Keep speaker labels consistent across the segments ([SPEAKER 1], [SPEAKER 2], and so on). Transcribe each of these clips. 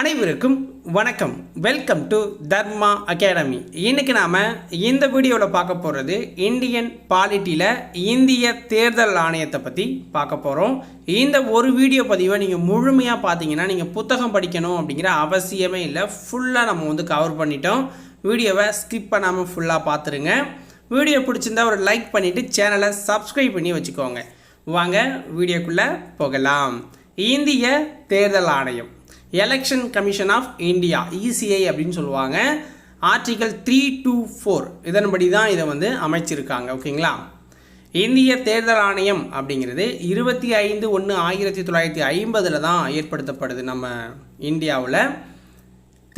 [SPEAKER 1] அனைவருக்கும் வணக்கம். Welcome to Dharma academy. இன்றைக்கி நாம் இந்த வீடியோவில் பார்க்க போகிறது இந்தியன் பாலிட்டியில் இந்திய தேர்தல் ஆணையத்தை பற்றி பார்க்க போகிறோம். இந்த ஒரு வீடியோ பதிவை நீங்கள் முழுமையாக பார்த்தீங்கன்னா நீங்கள் புத்தகம் படிக்கணும் அப்படிங்கிற அவசியமே இல்லை. ஃபுல்லாக நம்ம கவர் பண்ணிட்டோம். வீடியோவை ஸ்கிப் பண்ணாமல் ஃபுல்லாக பார்த்துருங்க. வீடியோ பிடிச்சிருந்தா ஒரு லைக் பண்ணிவிட்டு சேனலை சப்ஸ்கிரைப் பண்ணி வச்சுக்கோங்க. வாங்க வீடியோக்குள்ளே போகலாம். இந்திய தேர்தல் ஆணையம், election commission of India, ECI அப்படின்னு சொல்லுவாங்க. ஆர்டிகல் 324 இதன்படி தான் இதை அமைச்சிருக்காங்க. ஓகேங்களா. இந்திய தேர்தல் ஆணையம் அப்படிங்கிறது 25/1/1950 தான் ஏற்படுத்தப்படுது. நம்ம இந்தியாவில்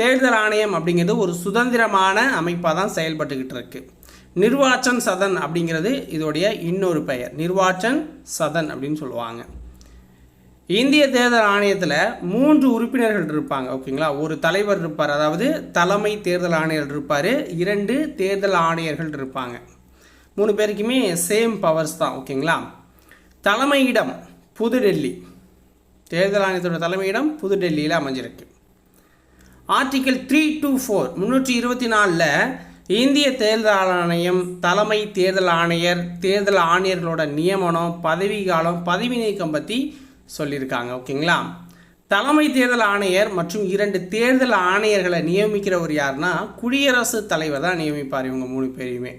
[SPEAKER 1] தேர்தல் ஆணையம் அப்படிங்கிறது ஒரு சுதந்திரமான அமைப்பாக தான் செயல்பட்டுக்கிட்டு இருக்கு. நிர்வாச்சன் சதன் அப்படிங்கிறது இதோடைய இன்னொரு பெயர். நிர்வாச்சன் சதன் அப்படின்னு சொல்லுவாங்க. இந்திய தேர்தல் ஆணையத்தில் 3 உறுப்பினர்கள் இருப்பாங்க. ஓகேங்களா. ஒரு தலைவர் இருப்பார், அதாவது தலைமை தேர்தல் ஆணையர் இருப்பார். 2 தேர்தல் ஆணையர்கள் இருப்பாங்க. 3 பேருக்குமே சேம் பவர்ஸ் தான். ஓகேங்களா. தலைமையிடம் புதுடெல்லி, தேர்தல் ஆணையத்தோட தலைமையிடம் புதுடெல்லியில் அமைஞ்சிருக்கு. ஆர்டிகல் 324 324 இந்திய தேர்தல் ஆணையம், தலைமை தேர்தல் ஆணையர், தேர்தல் ஆணையர்களோட நியமனம், பதவி காலம், பதவி நீக்கம் பற்றி சொல்லியிருக்காங்க. ஓகேங்களா. தலைமை தேர்தல் ஆணையர் மற்றும் 2 தேர்தல் ஆணையர்களை நியமிக்கிறவர் யாருன்னா குடியரசுத் தலைவர் தான் நியமிப்பார். இவங்க 3 பேரையுமே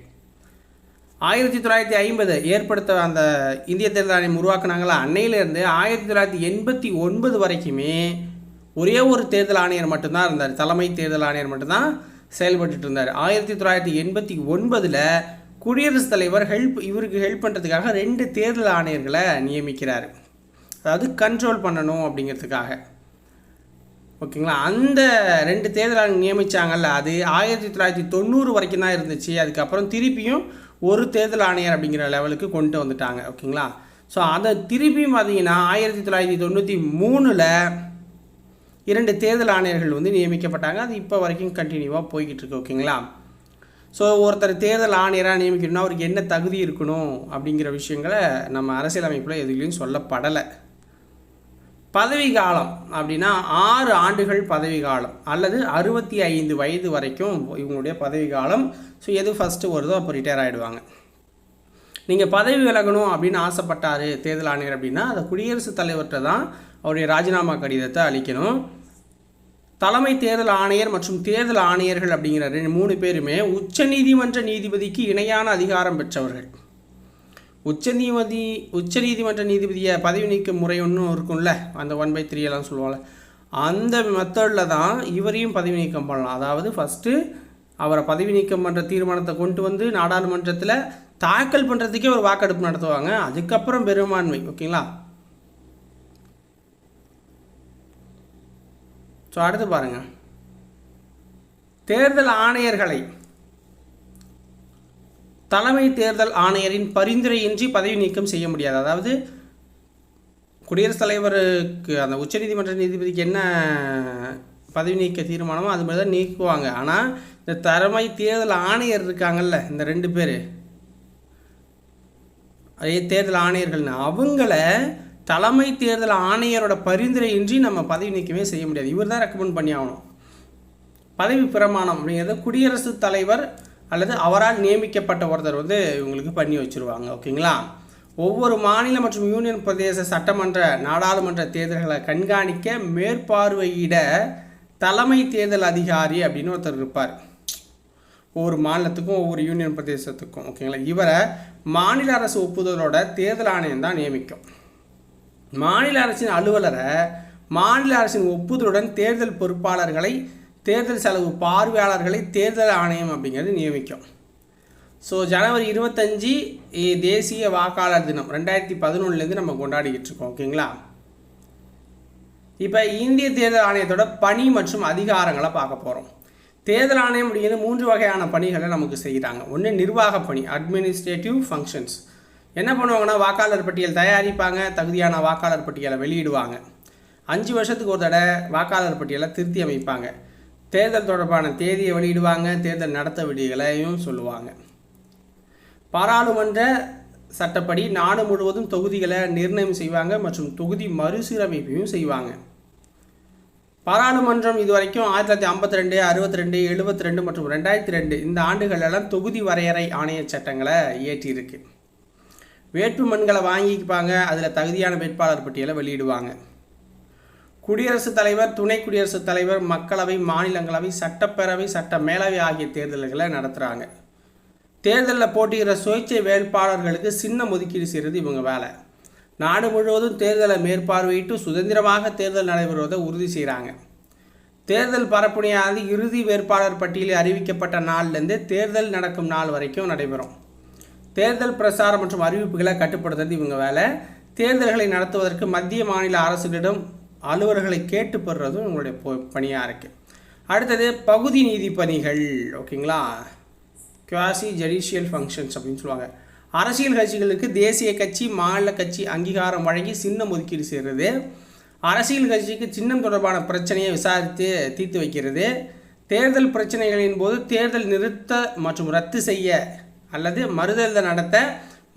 [SPEAKER 1] 1950 ஏற்படுத்த அந்த இந்திய தேர்தல் ஆணையம் உருவாக்குனாங்களா, அன்னையிலேருந்து 1989 வரைக்குமே ஒரே ஒரு தேர்தல் ஆணையர் மட்டும்தான் இருந்தார். தலைமை தேர்தல் ஆணையர் மட்டும்தான் செயல்பட்டு இருந்தார். 1989 குடியரசுத் தலைவர் இவருக்கு ஹெல்ப் பண்ணுறதுக்காக 2 தேர்தல் ஆணையர்களை நியமிக்கிறார். அதாவது கண்ட்ரோல் பண்ணணும் அப்படிங்கிறதுக்காக. ஓகேங்களா. அந்த 2 தேர்தல் ஆணையர் நியமித்தாங்கல்ல, அது 1990 வரைக்கும் தான் இருந்துச்சு. அதுக்கப்புறம் திருப்பியும் ஒரு தேர்தல் ஆணையர் அப்படிங்கிற லெவலுக்கு கொண்டு வந்துட்டாங்க. ஓகேங்களா. ஸோ அதை திருப்பியும் பார்த்தீங்கன்னா 1993 2 தேர்தல் ஆணையர்கள் நியமிக்கப்பட்டாங்க. அது இப்போ வரைக்கும் கண்டினியூவாக போய்கிட்டு இருக்கு. ஓகேங்களா. ஸோ ஒருத்தர் தேர்தல் ஆணையராக நியமிக்கணும்னா அவருக்கு என்ன தகுதி இருக்கணும் அப்படிங்கிற விஷயங்களை நம்ம அரசியலமைப்பில் எதுலேயும் சொல்லப்படலை. பதவி காலம் அப்படின்னா 6 ஆண்டுகள் பதவி காலம் அல்லது 65 வயது வரைக்கும் இவங்களுடைய பதவி காலம். ஸோ எது ஃபஸ்ட்டு வருதோ அப்போ ரிட்டையர் ஆகிடுவாங்க. நீங்கள் பதவி விலகணும் அப்படின்னு ஆசைப்பட்டார் தேர்தல் ஆணையர் அப்படின்னா அதை குடியரசுத் தலைவர்கிட்ட தான் அவருடைய ராஜினாமா கடிதத்தை அளிக்கணும். தலைமை தேர்தல் ஆணையர் மற்றும் தேர்தல் ஆணையர்கள் அப்படிங்கிற 3 பேருமே உச்சநீதிமன்ற நீதிபதிக்கு இணையான அதிகாரம் பெற்றவர்கள். உச்சநீதிமன்ற நீதிபதியை பதவி நீக்க முறை ஒன்றும் இருக்கும்ல, அந்த 1/3 எல்லாம் சொல்லுவாங்க. அந்த மெத்தடில் தான் இவரையும் பதவி நீக்கம் பண்ணலாம். அதாவது ஃபஸ்ட்டு அவரை பதவி நீக்கம் பண்ணுற தீர்மானத்தை கொண்டு வந்து நாடாளுமன்றத்தில் தாக்கல் பண்ணுறதுக்கே ஒரு வாக்கெடுப்பு நடத்துவாங்க. அதுக்கப்புறம் பெரும்பான்மை. ஓகேங்களா. ஸோ அடுத்து பாருங்கள், தேர்தல் ஆணையர்களை தலைமை தேர்தல் ஆணையரின் பரிந்துரையின்றி பதவி நீக்கம் செய்ய முடியாது. அதாவது குடியரசுத் தலைவருக்கு அந்த உச்சநீதிமன்ற நீதிபதிக்கு என்ன பதவி நீக்க தீர்மானமோ அது மாதிரி தான் நீக்குவாங்க. ஆனால் இந்த தலைமை தேர்தல் ஆணையர் இருக்காங்கல்ல, இந்த 2 பேர் அதே தேர்தல் ஆணையர்கள்னு அவங்கள தலைமை தேர்தல் ஆணையரோட பரிந்துரையின்றி நம்ம பதவி நீக்கமே செய்ய முடியாது. இவர் தான் ரெக்கமெண்ட் பண்ணி ஆகணும். பதவி பிரமாணம் அப்படிங்கிறது குடியரசுத் தலைவர் அல்லது அவரால் நியமிக்கப்பட்ட ஒருத்தர் இவங்களுக்கு பண்ணி வச்சுருவாங்க. ஓகேங்களா. ஒவ்வொரு மாநில மற்றும் யூனியன் பிரதேச சட்டமன்ற நாடாளுமன்ற தேர்தல்களை கண்காணிக்க மேற்பார்வையிட தலைமை தேர்தல் அதிகாரி அப்படின்னு ஒருத்தர் இருப்பார். ஒவ்வொரு மாநிலத்துக்கும் ஒவ்வொரு யூனியன் பிரதேசத்துக்கும். ஓகேங்களா. இவரை மாநில அரசு ஒப்புதலோட தேர்தல் ஆணையம் தான் நியமிக்கும். மாநில அரசின் அலுவலரை மாநில அரசின் ஒப்புதலுடன் தேர்தல் பொறுப்பாளர்களை, தேர்தல் செலவு பார்வையாளர்களை தேர்தல் ஆணையம் அப்படிங்கிறது நியமிக்கும். ஸோ ஜனவரி 25 தேசிய வாக்காளர் தினம் 2011 நம்ம கொண்டாடிக்கிட்டு இருக்கோம். ஓகேங்களா. இப்போ இந்திய தேர்தல் ஆணையத்தோட பணி மற்றும் அதிகாரங்களை பார்க்க போகிறோம். தேர்தல் ஆணையம் அப்படிங்கிறது 3 வகையான பணிகளை நமக்கு செய்கிறாங்க. ஒன்று நிர்வாக பணி, அட்மினிஸ்ட்ரேட்டிவ் ஃபங்க்ஷன்ஸ். என்ன பண்ணுவாங்கன்னா வாக்காளர் பட்டியல் தயாரிப்பாங்க, தகுதியான வாக்காளர் பட்டியலை வெளியிடுவாங்க. 5 வருஷத்துக்கு ஒரு தடவை வாக்காளர் பட்டியலை திருத்தி அமைப்பாங்க. தேர்தல் தொடர்பான தேதியை வெளியிடுவாங்க, தேர்தல் நடத்த விதிகளையும் சொல்லுவாங்க. பாராளுமன்ற சட்டப்படி நாடு முழுவதும் தொகுதிகளை நிர்ணயம் செய்வாங்க மற்றும் தொகுதி மறுசீரமைப்பையும் செய்வாங்க. பாராளுமன்றம் இதுவரைக்கும் 1952, 62, 72 மற்றும் 2002 இந்த ஆண்டுகளெல்லாம் தொகுதி வரையறை ஆணைய சட்டங்களை இயற்றியிருக்கு. வேட்புமனுக்களை வாங்கிப்பாங்க, அதில் தகுதியான வேட்பாளர் பட்டியலை வெளியிடுவாங்க. குடியரசுத் தலைவர், துணை குடியரசுத் தலைவர், மக்களவை, மாநிலங்களவை, சட்டப்பேரவை, சட்ட மேலவை ஆகிய தேர்தல்களை நடத்துகிறாங்க. தேர்தலில் போட்டியிடுற சுயேட்சை வேட்பாளர்களுக்கு சின்னம் ஒதுக்கீடு செய்கிறது இவங்க வேலை. நாடு முழுவதும் தேர்தலை மேற்பார்வையிட்டு சுதந்திரமாக தேர்தல் நடைபெறுவதை உறுதி செய்கிறாங்க. தேர்தல் பரப்புரையானது இறுதி வேட்பாளர் பட்டியலில் அறிவிக்கப்பட்ட நாள்லேருந்து தேர்தல் நடக்கும் நாள் வரைக்கும் நடைபெறும். தேர்தல் பிரசாரம் மற்றும் அறிவிப்புகளை கட்டுப்படுத்துறது இவங்க வேலை. தேர்தல்களை நடத்துவதற்கு மத்திய மாநில அரசுகளிடம் அலுவலர்களை கேட்டு பெறுறதும் இவங்களுடைய பணியாக இருக்குது. அடுத்தது பகுதி நீதி பணிகள். ஓகேங்களா, குவாசி ஜுடிஷியல் ஃபங்க்ஷன்ஸ் அப்படின்னு சொல்லுவாங்க. அரசியல் கட்சிகளுக்கு தேசிய கட்சி, மாநில கட்சி அங்கீகாரம் வழங்கி சின்னம் ஒதுக்கீடு செய்கிறது. அரசியல் கட்சிக்கு சின்னம் தொடர்பான பிரச்சனையை விசாரித்து தீர்த்து வைக்கிறது. தேர்தல் பிரச்சனைகளின் போது தேர்தல் நிறுத்த மற்றும் ரத்து செய்ய அல்லது மறுதேர்தல் நடத்த,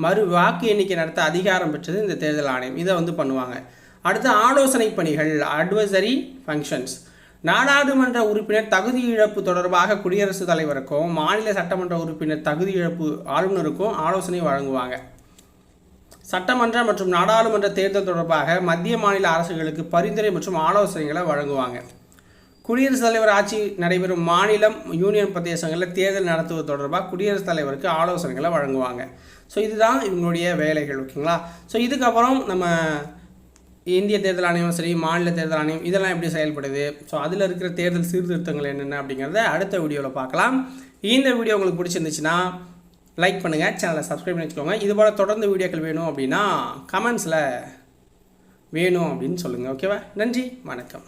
[SPEAKER 1] மறு வாக்கு எண்ணிக்கை நடத்த அதிகாரம் பெற்றது இந்த தேர்தல் ஆணையம். இதை பண்ணுவாங்க. அடுத்து ஆலோசனை பணிகள், அட்வைசரி ஃபங்க்ஷன்ஸ். நாடாளுமன்ற உறுப்பினர் தகுதி இழப்பு தொடர்பாக குடியரசுத் தலைவருக்கும் மாநில சட்டமன்ற உறுப்பினர் தகுதி இழப்பு ஆளுநருக்கும் ஆலோசனை வழங்குவாங்க. சட்டமன்ற மற்றும் நாடாளுமன்ற தேர்தல் தொடர்பாக மத்திய மாநில அரசுகளுக்கு பரிந்துரை மற்றும் ஆலோசனைகளை வழங்குவாங்க. குடியரசுத் தலைவர் ஆட்சி நடைபெறும் மாநிலம், யூனியன் பிரதேசங்களில் தேர்தல் நடத்துவது தொடர்பாக குடியரசுத் தலைவருக்கு ஆலோசனைகளை வழங்குவாங்க. ஸோ இதுதான் இவங்களுடைய வேலைகள். ஓகேங்களா, ஸோ இதுக்கப்புறம் நம்ம இந்திய தேர்தல் ஆணையம் சரி, மாநில தேர்தல் ஆணையம் இதெல்லாம் எப்படி செயல்படுது, ஸோ அதில் இருக்கிற தேர்தல் சீர்திருத்தங்கள் என்னென்ன அப்படிங்கிறத அடுத்த வீடியோவில் பார்க்கலாம். இந்த வீடியோ உங்களுக்கு பிடிச்சிருந்துச்சுன்னா லைக் பண்ணுங்கள், சேனலை சப்ஸ்கிரைப் பண்ணி வச்சுக்கோங்க. இதுபோல் தொடர்ந்து வீடியோக்கள் வேணும் அப்படின்னா கமெண்ட்ஸில் வேணும் அப்படின்னு சொல்லுங்கள். ஓகேவா, நன்றி, வணக்கம்.